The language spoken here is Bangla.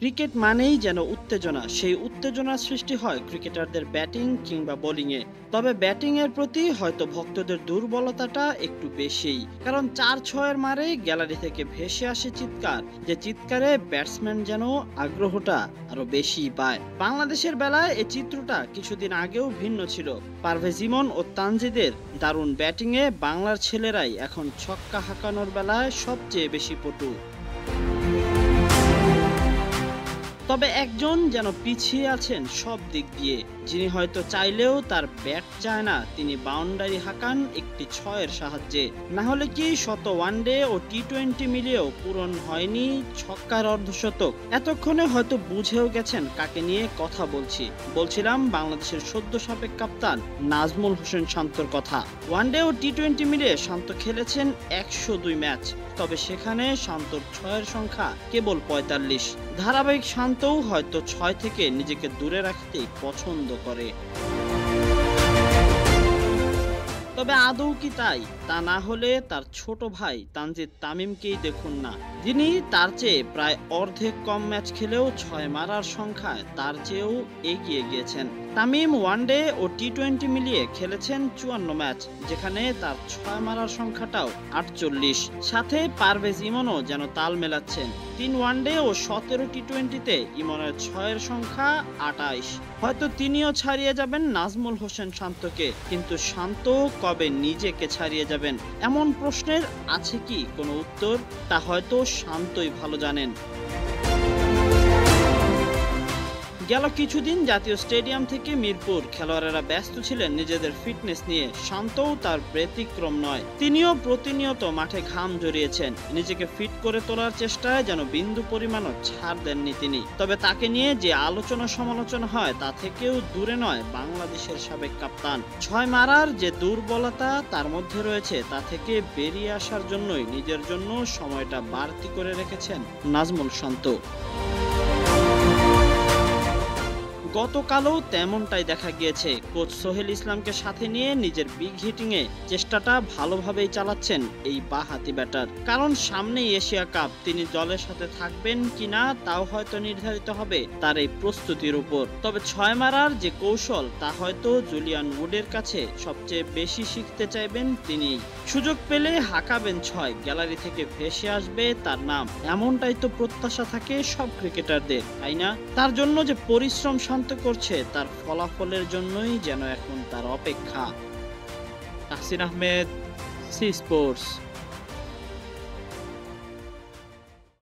ক্রিকেট মানেই যেন উত্তেজনা, সেই উত্তেজনার সৃষ্টি হয় ক্রিকেটারদের ব্যাটিং কিংবা বোলিংয়ে। তবে ব্যাটিংয়ের প্রতি হয়তো ভক্তদের দুর্বলতাটা একটু বেশিই, কারণ 4-6-এর মারে গ্যালারি থেকে ভেসে আসে চিৎকার, যে চিৎকারে ব্যাটসম্যান যেন আগ্রহটা আরো বেশি পায়। বাংলাদেশের বেলায় এই চিত্রটা কিছুদিন আগেও ভিন্ন ছিল। পারভেজ ইমন ও তানজিদের দারুণ ব্যাটিংয়ে বাংলার ছেলেরাই এখন ছক্কা হাঁকানোর বেলায় সবচেয়ে বেশি পটু। তবে একজন যেন পিছিয়ে আছেন সব দিক দিয়ে, যিনি হয়তো চাইলেও তার ব্যাট চায় না, তিনি বাউন্ডারি হাঁকান একটি 6-এর সাহায্যে। না হলে কি শত ওয়ানডে ও টি-20 মিলিয়েও পূরণ হয়নি ছক্কার অর্ধশতক। এতক্ষণে হয়তো বুঝেও গেছেন কাকে নিয়ে কথা বলছিলাম বাংলাদেশের সদ্য সাবেক কাপ্তান নাজমুল হোসেন শান্তর কথা। ওয়ানডে ও টি-20 মিলিয়ে শান্ত খেলেছেন 102 ম্যাচ, তবে সেখানে শান্তর 6-এর সংখ্যা কেবল 45। ধারাবাহিক শান্তও হয়তো 6 থেকে নিজেকে দূরে রাখতেই পছন্দ করে। তবে আদৌ কি তাই? তা না হলে তার ছোট ভাই তানজিদ তামিমকেই দেখুন না, যিনি তার চেয়ে প্রায় অর্ধেক কম ম্যাচ খেলেও 6 মারার সংখ্যায় তার চেয়েও এগিয়ে গিয়েছেন। তামিম ওয়ানডে ও টি-20 মিলিয়ে খেলেছেন 54 ম্যাচ, যেখানে তার 6 মারার সংখ্যাটাও 48। সাথে পারভেজ ইমনও যেন তাল মেলাচ্ছেন। 3 ওয়ানডে ও 17 টি-20-তে ইমনের 6-এর সংখ্যা 28। হয়তো তিনিও ছাড়িয়ে যাবেন নাজমুল হোসেন শান্তকে, কিন্তু শান্ত কবে নিজেকে ছাড়িয়ে যাবেন এমন প্রশ্নের আছে কি কোনো উত্তর? তা হয়তো শান্তই ভালো জানেন। গেল কিছুদিন জাতীয় স্টেডিয়াম থেকে মিরপুর খেলোয়াড়েরা ব্যস্ত ছিলেন নিজেদের ফিটনেস নিয়ে। শান্তও তার ব্যতিক্রম নয়, তিনিও প্রতিনিয়ত মাঠে ঘাম ঝরিয়েছেন। নিজেকে ফিট করে তোলার চেষ্টায় যেন বিন্দু পরিমাণও ছাড় দেননি তিনি। তবে তাকে নিয়ে যে আলোচনা সমালোচনা হয় তা থেকেও দূরে নয় বাংলাদেশের সাবেক কাপ্তান। 6 মারার যে দুর্বলতা তার মধ্যে রয়েছে, তা থেকে বেরিয়ে আসার জন্যই নিজের জন্য সময়টা বাড়তি করে রেখেছেন নাজমুল শান্ত। গতকালও তেমনটাই দেখা গিয়েছে। কোচ সোহেল ইসলামকে সাথে নিয়ে নিজের বিগ হিটিংয়ে চেষ্টাটা ভালোভাবেই চালাচ্ছেন এই বাঁহাতি ব্যাটার। কারণ সামনেই এশিয়া কাপ, তিনি দলের সাথে থাকবেন কিনা তাও হয়তো নির্ধারিত হবে তার এই প্রস্তুতির উপর। তবে 6 মারার যে কৌশল তা হয়তো জুলিয়ান উডের কাছে সবচেয়ে বেশি শিখতে চাইবেন তিনি। সুযোগ পেলে হাঁকাবেন 6, গ্যালারি থেকে ভেসে আসবে তার নাম, এমনটাই তো প্রত্যাশা থাকে সব ক্রিকেটারদের, তাই না? তার জন্য যে পরিশ্রম করছে, তার ফলাফলের জন্যই যেন এখন তার অপেক্ষা। Tahsin Ahmed, C sports.